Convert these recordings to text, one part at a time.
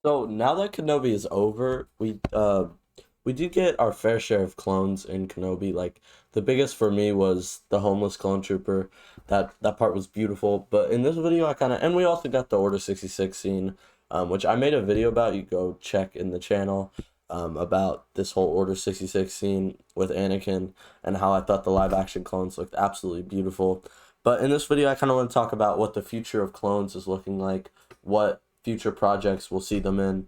So now that Kenobi is over, we did get our fair share of clones in Kenobi. Like the biggest for me was the homeless clone trooper. That part was beautiful. But in this video, I kind of, and we also got the Order 66 scene, which I made a video about. You go check in the channel, about this whole Order 66 scene with Anakin and how I thought the live action clones looked absolutely beautiful. But in this video, I kind of want to talk about what the future of clones is looking like, what future projects we'll see them in.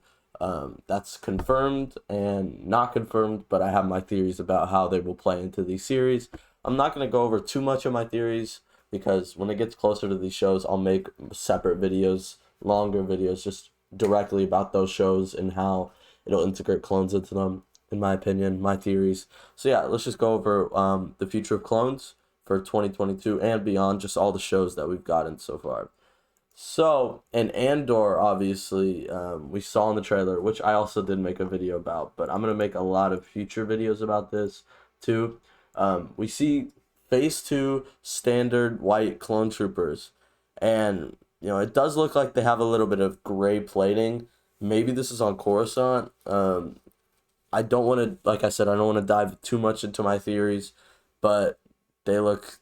That's confirmed and not confirmed, but I have my theories about how they will play into these series. I'm not going to go over too much of my theories because when it gets closer to these shows, I'll make separate videos, longer videos, just directly about those shows and how it'll integrate clones into them, in my opinion, my theories. So yeah, let's just go over the future of clones for 2022 and beyond, just all the shows that we've gotten so far. So, in Andor, obviously, we saw in the trailer, which I also did make a video about, but I'm going to make a lot of future videos about this too. We see Phase 2 standard white clone troopers, and, it does look like they have a little bit of gray plating. Maybe this is on Coruscant. I don't want to, like I said, I don't want to dive too much into my theories, but they look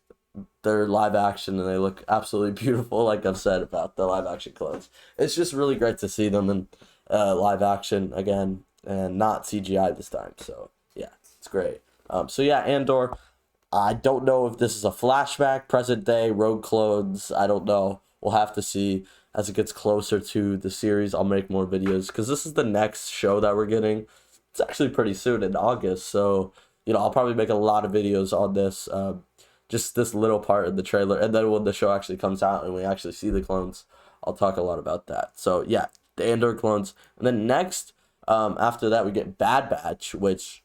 they're live action and they look absolutely beautiful, like I've said about the live action clones. It's just really great to see them in live action again and not CGI this time. So yeah, it's great. So yeah, Andor. I don't know if this is a flashback, present day, rogue clones. I don't know. We'll have to see as it gets closer to the series. I'll make more videos because this is the next show that we're getting. It's actually pretty soon in August. So, I'll probably make a lot of videos on this. Just this little part in the trailer, and then when the show actually comes out and we actually see the clones, I'll talk a lot about that. So yeah, the Andor clones, and then next, after that we get Bad Batch, which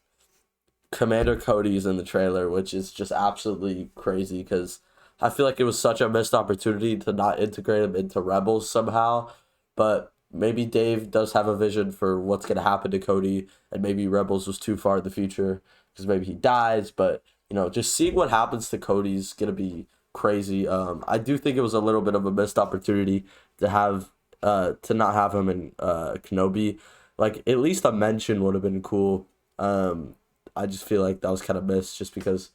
Commander Cody is in the trailer, which is just absolutely crazy because I feel like it was such a missed opportunity to not integrate him into Rebels somehow, but maybe Dave does have a vision for what's gonna happen to Cody, and maybe Rebels was too far in the future because maybe he dies, but just seeing what happens to Cody's gonna be crazy. I do think it was a little bit of a missed opportunity to have to not have him in Kenobi. Like at least a mention would have been cool. I just feel like that was kind of missed just because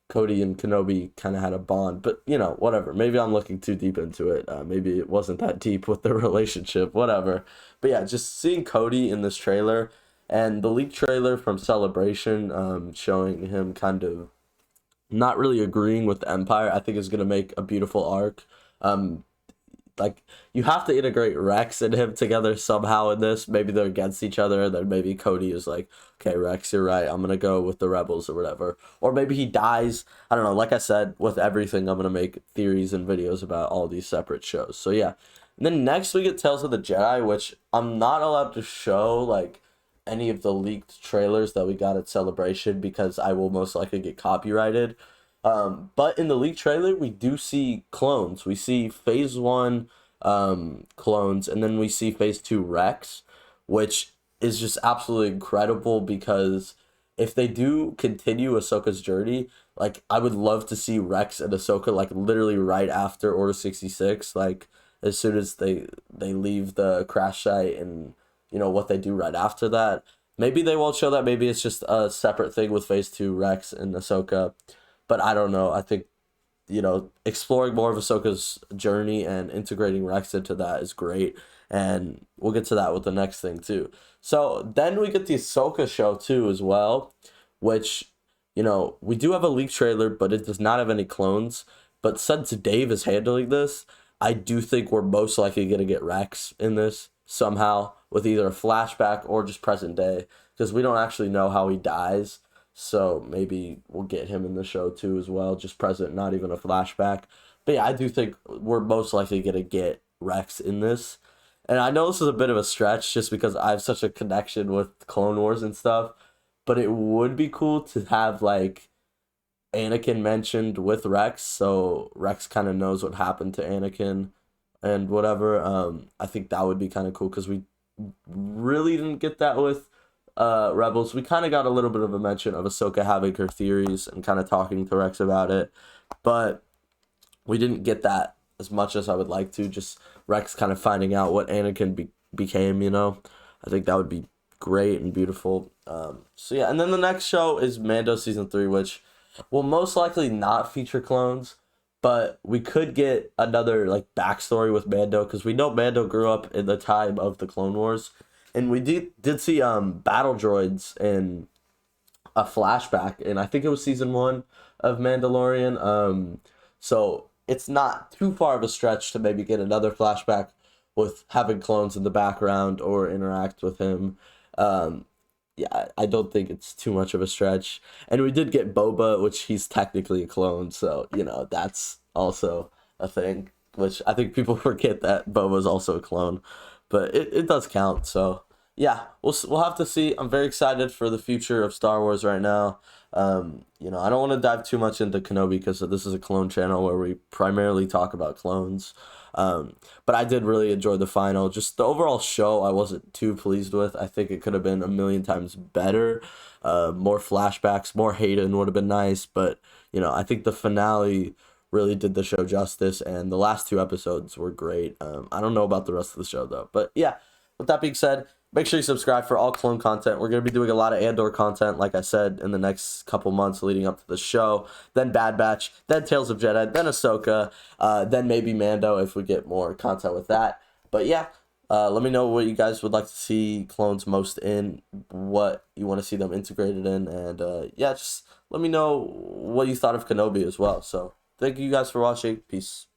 Cody and Kenobi kind of had a bond. But whatever. Maybe I'm looking too deep into it. Maybe it wasn't that deep with the relationship. Whatever. But yeah, just seeing Cody in this trailer and the leaked trailer from Celebration, showing him kind of not really agreeing with the Empire, I think is gonna make a beautiful arc. Um, like you have to integrate Rex and him together somehow in this. Maybe they're against each other, and then maybe Cody is like, "Okay, Rex, you're right. I'm gonna go with the rebels or whatever." Or maybe he dies. I don't know. Like I said, with everything, I'm gonna make theories and videos about all these separate shows. So yeah. And then next we get Tales of the Jedi, which I'm not allowed to show like any of the leaked trailers that we got at Celebration because I will most likely get copyrighted. But in the leaked trailer, we do see clones. We see Phase 1 clones, and then we see Phase 2 Rex, which is just absolutely incredible because if they do continue Ahsoka's journey, like I would love to see Rex and Ahsoka like literally right after Order 66, like as soon as they leave the crash site and what they do right after that. Maybe they won't show that. Maybe it's just a separate thing with Phase 2 Rex and Ahsoka, but I don't know. I think exploring more of Ahsoka's journey and integrating Rex into that is great. And we'll get to that with the next thing too. So then we get the Ahsoka show too as well, which, we do have a leaked trailer, but it does not have any clones. But since Dave is handling this, I do think we're most likely going to get Rex in this somehow with either a flashback or just present day because we don't actually know how he dies. So maybe we'll get him in the show too as well, just present, not even a flashback. But yeah, I do think we're most likely gonna get Rex in this. And I know this is a bit of a stretch just because I have such a connection with Clone Wars and stuff, but it would be cool to have like Anakin mentioned with Rex, so Rex kind of knows what happened to Anakin and whatever. I think that would be kind of cool because we really didn't get that with Rebels. We kind of got a little bit of a mention of Ahsoka having her theories and kind of talking to Rex about it, but we didn't get that as much as I would like to. Just Rex kind of finding out what Anakin became. I think that would be great and beautiful. So yeah, and then the next show is Mando season 3, which will most likely not feature clones, but we could get another like backstory with Mando because we know Mando grew up in the time of the Clone Wars, and we did see battle droids in a flashback, and I think it was season 1 of Mandalorian. So it's not too far of a stretch to maybe get another flashback with having clones in the background or interact with him. Um, yeah, I don't think it's too much of a stretch. And we did get Boba, which he's technically a clone, so that's also a thing. Which I think people forget that Boba's also a clone, but it does count. So yeah, we'll have to see. I'm very excited for the future of Star Wars right now. I don't want to dive too much into Kenobi because this is a clone channel where we primarily talk about clones. But I did really enjoy the final. Just the overall show, I wasn't too pleased with. I think it could have been a million times better. More flashbacks, more Hayden would have been nice. But I think the finale really did the show justice, and the last 2 episodes were great. I don't know about the rest of the show though. But yeah, with that being said, make sure you subscribe for all clone content. We're going to be doing a lot of Andor content, like I said, in the next couple months leading up to the show. Then Bad Batch, then Tales of Jedi, then Ahsoka, then maybe Mando if we get more content with that. But yeah, let me know what you guys would like to see clones most in, what you want to see them integrated in, and yeah, just let me know what you thought of Kenobi as well. So thank you guys for watching. Peace.